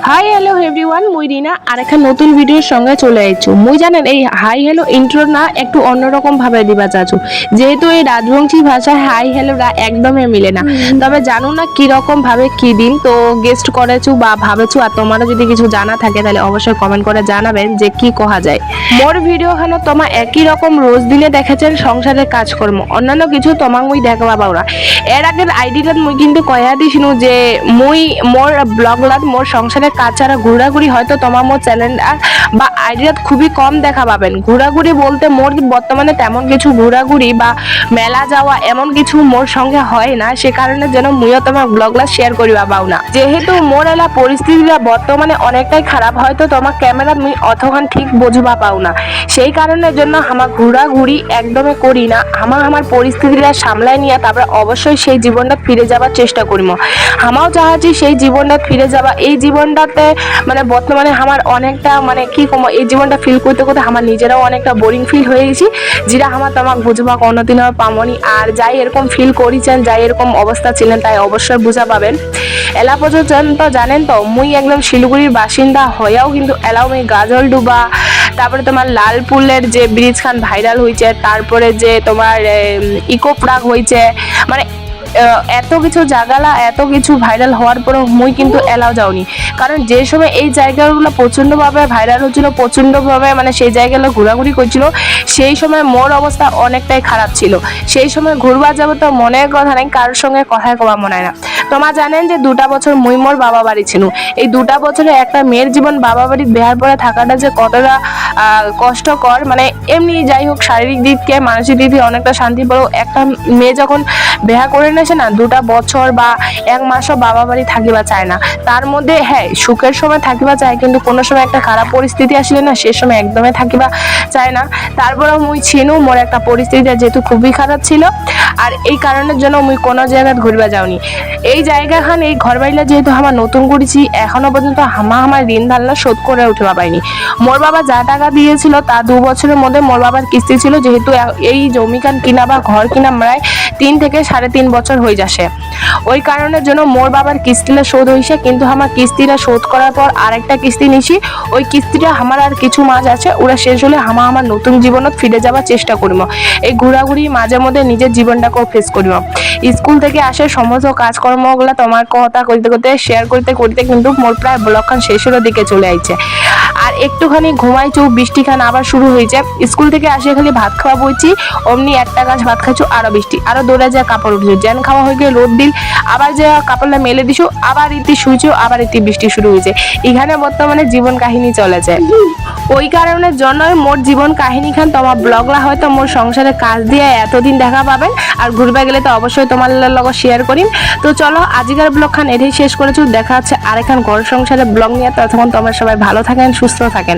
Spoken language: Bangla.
হাই হ্যালো এভরিওয়ান, মুই রিনা আরেকটা নতুন ভিডিওর সঙ্গে চলে আইছো। মুই জানেন এই হাই হ্যালো ইন্ট্রো না একটু অন্যরকম ভাবে দিবা চাচ্ছু, যেহেতু এই রাজবংশী ভাষায় হাই হ্যালোরা একদমই মিলে না। তবে জানো না কিরকম ভাবে কি দিন তো গেস্ট করেছু বা ভাবেছু, আর তোমারও যদি কিছু জানা থাকে তাহলে অবশ্যই কমেন্ট করে জানাবেন যে কি কহা যায়। মোর ভিডিও খানো তোমা একই রকম রোজ দিনে দেখেছেন সংসারের কাজকর্ম, অন্যান্য কিছু তোমাক মুই দেখাবা পাওরা। এর আগের আইডিটা মুই কিন্তু কয়া দিছিনু যে মুই মোর ব্লগলাত মোর সংসারের কাজ ছাড়া ঘোরাঘুরি হয়তো তোমার মোর চ্যানেল বা আইডিয়াত খুবই কম দেখা পাবেন। ঘোরাঘুরি বলতে মোর বর্তমানে তেমন কিছু ঘোরাঘুরি বা মেলা যাওয়া এমন কিছু মোর সঙ্গে হয় না, সে কারণে যেন মুইও তোমার ব্লগলা শেয়ার করিবা পাও না। যেহেতু মোর এলা পরিস্থিতিটা বর্তমানে অনেকটাই খারাপ, হয়তো তোমার ক্যামেরা মুই অতখান ঠিক বুঝবা পাও না, সেই কারণের জন্য আমার ঘোরাঘুরি একদমই করি না। আমার পরিস্থিতিটা সামলায় নিয়ে তারপরে অবশ্যই সেই জীবনটা ফিরে যাবার চেষ্টা করিম। আমাও চাহাচ্ছি সেই জীবনটা ফিরে যাবা। এই জীবনটাতে মানে বর্তমানে আমার অনেকটা মানে কি কম, এই জীবনটা ফিল করতে করতে আমার নিজেরাও অনেকটা বোরিং ফিল হয়ে গেছি, যেটা আমার তোমাকে বুঝবা কোনোদিনও পামনি। আর যাই এরকম ফিল করেছেন, যাই এরকম অবস্থা ছিলেন, তাই অবশ্যই বুঝা পাবেন। এলা পর্যন্ত জানেন তো মুই একদম শিলিগুড়ির বাসিন্দা হয়েও কিন্তু এলাও মুই গাজল ডুবা, তারপরে তোমার লালপুলের যে ব্রিজ খান ভাইরাল হয়েছে, তারপরে যে তোমার ইকো পার্ক হয়েছে, মানে এত কিছু জায়গালা এত কিছু ভাইরাল হওয়ার পরেও মুই কিন্তু এলাও যাওনি। কারণ যে সময় এই জায়গাগুলো প্রচণ্ডভাবে ভাইরাল হচ্ছিল, প্রচণ্ডভাবে মানে সেই জায়গাগুলো ঘোরাঘুরি করছিল, সেই সময় মোর অবস্থা অনেকটাই খারাপ ছিল। সেই সময় ঘুরবা যাবো তো মনের কথা নেই, কারোর সঙ্গে কথায় কবা মনে হয় না। তোমার জানেন যে 2টা বছর মুই মোর বাবা বাড়ি ছিল। এই 2টা বছরে একটা মেয়ের জীবন বাবা বাড়ির বেহার পরে থাকাটা যে কতটা কষ্টকর, মানে এমনি যাই হোক শারীরিক দিক থেকে মানসিক দিক থেকে অনেকটা শান্তি পাও। একটা মেয়ে যখন বেহা করে নেছে না, 2টা বছর বা 1 মাসও বাবা বাড়ি থাকিবা চায় না। তার মধ্যে হ্যাঁ সুখের সময় থাকিবা চায়, কিন্তু কোনো সময় একটা খারাপ পরিস্থিতি আসলে না সে সময় একদমই থাকিবা চায় না। তারপরেও মুই ছিনু মোর একটা পরিস্থিতি যেহেতু খুবই খারাপ ছিল, আর এই কারণের জন্য মুই কোনো জায়গায় ঘুরবা যাওনি। এই জায়গাখান এই ঘর বাড়িটা যেহেতু আমার নতুন করেছি, এখনো পর্যন্ত আমার ঋণ ধারণা শোধ করে উঠবা পাইনি। মোর বাবা যা টাকা দিয়েছিল তা 2 বছরের মধ্যে মোর বাবার কিস্তি ছিল, যেহেতু এই জমিখান কিনা বা ঘর কিনা প্রায় 3 থেকে 3.5 বছর হয়ে যাচ্ছে। ওই কারণের জন্য মোর বাবার কিস্তিটা শোধ হয়েছে, কিন্তু আমার কিস্তিটা শোধ করার পর আরেকটা কিস্তি নিছি। ওই কিস্তিটা আমার আর কিছু মাস আছে, ওরা শেষ হলে আমার নতুন জীবনত ফিরে যাওয়ার চেষ্টা করিম। এই ঘোরাঘুরি মাঝে মধ্যে নিজের জীবনটাকেও ফেস করিম। স্কুল থেকে আসে সমস্ত কাজকর্মগুলো তোমার কথা করতে করতে শেয়ার করতে করতে কিন্তু মোর প্রায় ব্লগখান শেষের দিকে চলে আইছে। আর একটুখানি ঘুমাইছু, বৃষ্টি খান আবার শুরু হয়েছে। স্কুল থেকে আসে খালি ভাত খাওয়া বইছি, অমনি একটা গাছ ভাত খাইছু, আরো বৃষ্টি, আরো দৌড়া যা কাপড় উঠছো, জ্যান খাওয়া হয়ে গিয়ে রোদ দিল, আবার যে কাপড়টা মেলে দিছু, আবার ইতি শুইছো, আবার ইতি বৃষ্টি শুরু হয়েছে। এখানে বর্তমানে জীবন কাহিনী চলেছে। ওই কারণের জন্যই মোর জীবন কাহিনী খান তোমার ব্লগলা হয়তো মোর সংসারে কাজ দিয়ে এতদিন দেখা পাবেন, আর ঘুরবে গেলে তো অবশ্যই তোমার লগত শেয়ার করিম। তো চলো আজকের ব্লগ খান এটাই শেষ করেছো, দেখা হচ্ছে আরেকখান ঘর সংসারের ব্লগ নিয়ে। ততক্ষণ তোমরা সবাই ভালো থাকেন, সুস্থ থাকেন।